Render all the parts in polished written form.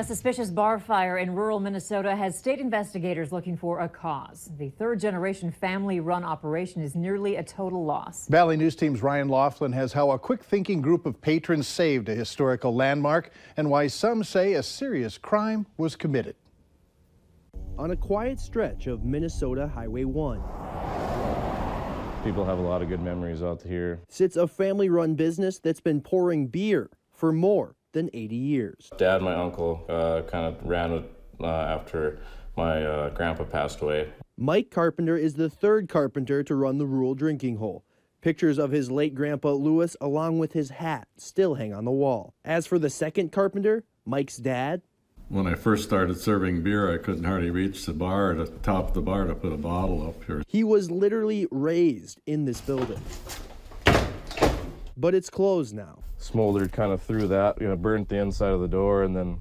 A suspicious bar fire in rural Minnesota has state investigators looking for a cause. The third-generation family-run operation is nearly a total loss. Valley News Team's Ryan Laughlin has how a quick-thinking group of patrons saved a historical landmark and why some say a serious crime was committed. On a quiet stretch of Minnesota Highway 1. People have a lot of good memories out here. Sits a family-run business that's been pouring beer for more than 80 years. Dad and my uncle kind of ran it after my grandpa passed away. Mike Carpenter is the third carpenter to run the rural drinking hole. Pictures of his late grandpa Lewis along with his hat still hang on the wall. As for the second carpenter, Mike's dad, when I first started serving beer, I couldn't hardly reach the bar, the top of the bar, to put a bottle up here. He was literally raised in this building. But it's closed now. Smoldered kind of through that, burnt the inside of the door and then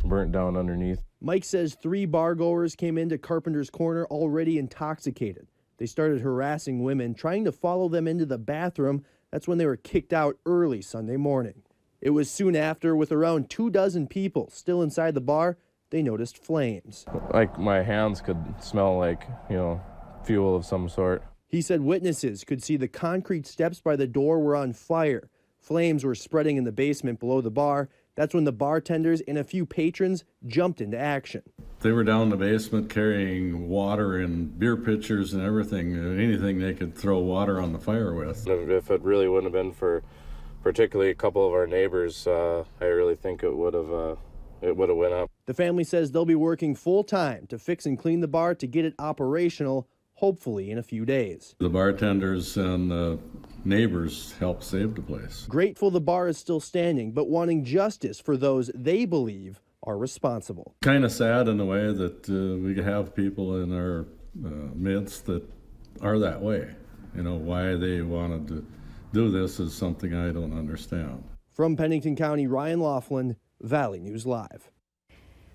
burnt down underneath. Mike says 3 bar-goers came into Carpenter's Corner already intoxicated. They started harassing women, trying to follow them into the bathroom. That's when they were kicked out early Sunday morning. It was soon after, with around 24 people still inside the bar, they noticed flames. Like my hands could smell like, fuel of some sort. He said witnesses could see the concrete steps by the door were on fire. Flames were spreading in the basement below the bar. That's when the bartenders and a few patrons jumped into action. They were down in the basement carrying water and beer pitchers and everything, anything they could throw water on the fire with. If it really wouldn't have been for particularly a couple of our neighbors, I really think it would have went up. The family says they'll be working full-time to fix and clean the bar to get it operational, hopefully in a few days. The bartenders and neighbors helped save the place. Grateful the bar is still standing, but wanting justice for those they believe are responsible. Kind of sad in a way that we have people in our midst that are that way. Why they wanted to do this is something I don't understand. From Pennington County, Ryan Laughlin, Valley News Live.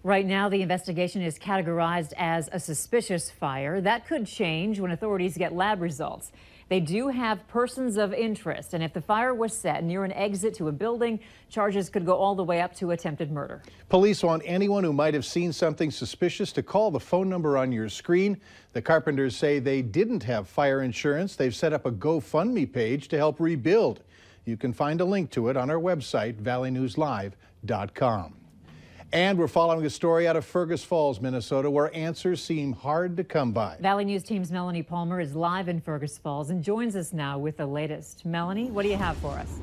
Right now, the investigation is categorized as a suspicious fire. That could change when authorities get lab results. They do have persons of interest, and if the fire was set near an exit to a building, charges could go all the way up to attempted murder. Police want anyone who might have seen something suspicious to call the phone number on your screen. The Carpenters say they didn't have fire insurance. They've set up a GoFundMe page to help rebuild. You can find a link to it on our website, valleynewslive.com. And we're following a story out of Fergus Falls, Minnesota, where answers seem hard to come by. Valley News Team's Melanie Palmer is live in Fergus Falls and joins us now with the latest. Melanie, what do you have for us?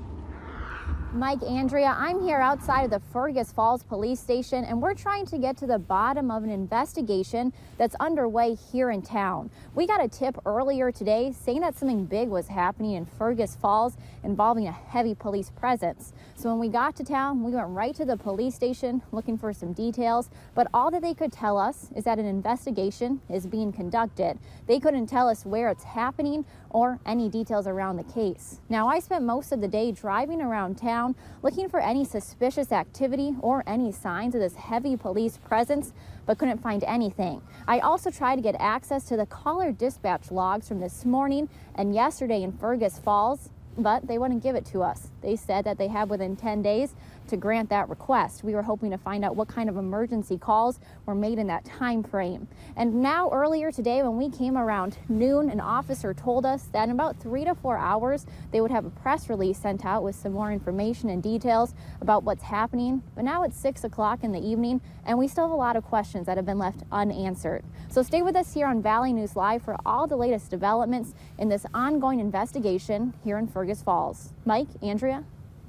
Mike, Andrea, I'm here outside of the Fergus Falls Police Station, and we're trying to get to the bottom of an investigation that's underway here in town. We got a tip earlier today saying that something big was happening in Fergus Falls involving a heavy police presence. So when we got to town, we went right to the police station looking for some details, but all that they could tell us is that an investigation is being conducted. They couldn't tell us where it's happening or any details around the case. Now, I spent most of the day driving around town looking for any suspicious activity or any signs of this heavy police presence, but couldn't find anything. I also tried to get access to the caller dispatch logs from this morning and yesterday in Fergus Falls, but they wouldn't give it to us. They said that they have within 10 days to grant that request. We were hoping to find out what kind of emergency calls were made in that time frame. And now earlier today when we came around noon, an officer told us that in about 3 to 4 hours they would have a press release sent out with some more information and details about what's happening. But now it's 6 o'clock in the evening and we still have a lot of questions that have been left unanswered. So stay with us here on Valley News Live for all the latest developments in this ongoing investigation here in Fergus Falls. Mike, Andrea?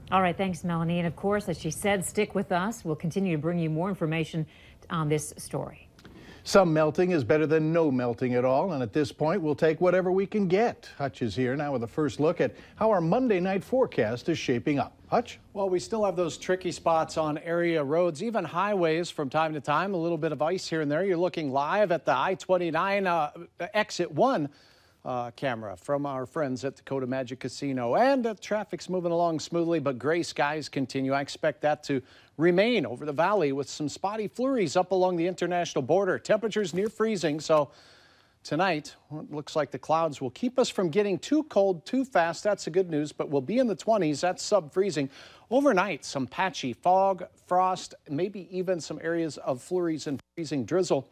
All right, thanks, Melanie. And of course, as she said, stick with us. We'll continue to bring you more information on this story. Some melting is better than no melting at all, and at this point, we'll take whatever we can get. Hutch is here now with a first look at how our Monday night forecast is shaping up. Hutch? Well, we still have those tricky spots on area roads, even highways from time to time. A little bit of ice here and there. You're looking live at the I-29 exit 1. Camera from our friends at the Coda Magic Casino, and traffic's moving along smoothly, but gray skies continue. I expect that to remain over the valley with some spotty flurries up along the international border. Temperatures near freezing, so Tonight, well, it looks like the clouds will keep us from getting too cold too fast. That's the good news, but we'll be in the 20s. That's sub-freezing. Overnight, some patchy fog, frost, maybe even some areas of flurries and freezing drizzle.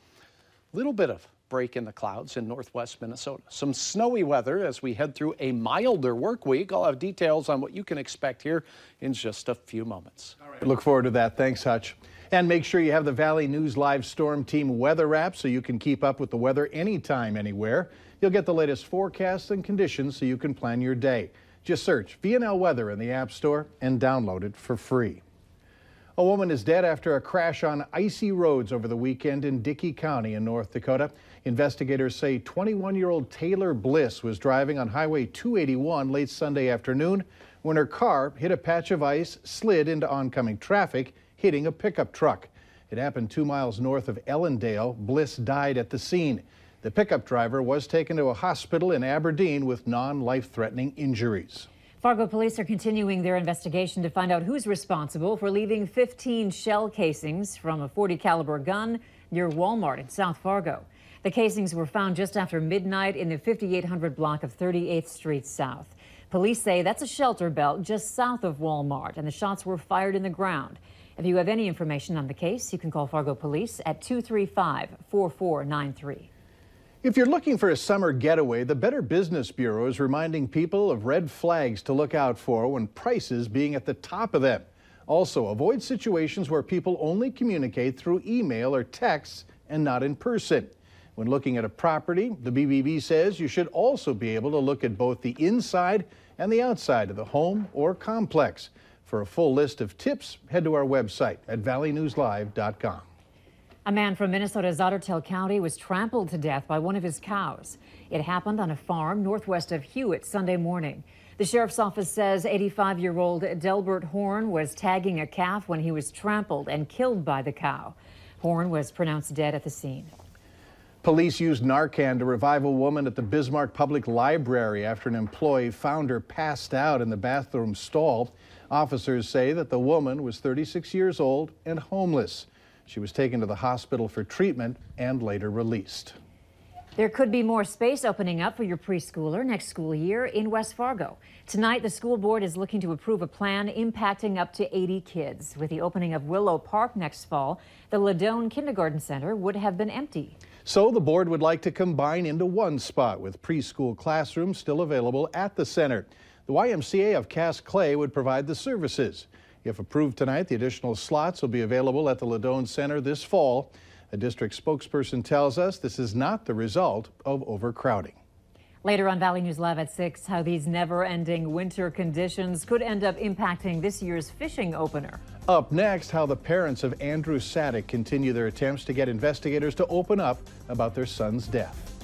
Little bit of break in the clouds in northwest Minnesota. Some snowy weather as we head through a milder work week. I'll have details on what you can expect here in just a few moments. All right. Look forward to that. Thanks, Hutch. And make sure you have the Valley News Live Storm Team weather app so you can keep up with the weather anytime, anywhere. You'll get the latest forecasts and conditions so you can plan your day. Just search VNL Weather in the App Store and download it for free. A woman is dead after a crash on icy roads over the weekend in Dickey County in North Dakota. Investigators say 21-year-old Taylor Bliss was driving on Highway 281 late Sunday afternoon when her car hit a patch of ice, slid into oncoming traffic, hitting a pickup truck. It happened 2 miles north of Ellendale. Bliss died at the scene. The pickup driver was taken to a hospital in Aberdeen with non-life-threatening injuries. Fargo police are continuing their investigation to find out who's responsible for leaving 15 shell casings from a .40 caliber gun near Walmart in South Fargo. The casings were found just after midnight in the 5800 block of 38th Street South. Police say that's a shelter belt just south of Walmart, and the shots were fired in the ground. If you have any information on the case, you can call Fargo Police at 235-4493. If you're looking for a summer getaway, the Better Business Bureau is reminding people of red flags to look out for when prices being at the top of them. Also, avoid situations where people only communicate through email or texts and not in person. When looking at a property, the BBB says you should also be able to look at both the inside and the outside of the home or complex. For a full list of tips, head to our website at valleynewslive.com. A man from Minnesota's Ottertail County was trampled to death by one of his cows. It happened on a farm northwest of Hewitt Sunday morning. The sheriff's office says 85-year-old Delbert Horn was tagging a calf when he was trampled and killed by the cow. Horn was pronounced dead at the scene. Police used Narcan to revive a woman at the Bismarck Public Library after an employee found her passed out in the bathroom stall. Officers say that the woman was 36 years old and homeless. She was taken to the hospital for treatment and later released. There could be more space opening up for your preschooler next school year in West Fargo. Tonight, the school board is looking to approve a plan impacting up to 80 kids. With the opening of Willow Park next fall, the Ladone Kindergarten Center would have been empty. So the board would like to combine into one spot with preschool classrooms still available at the center. The YMCA of Cass Clay would provide the services. If approved tonight, the additional slots will be available at the Ladone Center this fall. A district spokesperson tells us this is not the result of overcrowding. Later on Valley News Live at 6, how these never-ending winter conditions could end up impacting this year's fishing opener. Up next, how the parents of Andrew Sadek continue their attempts to get investigators to open up about their son's death.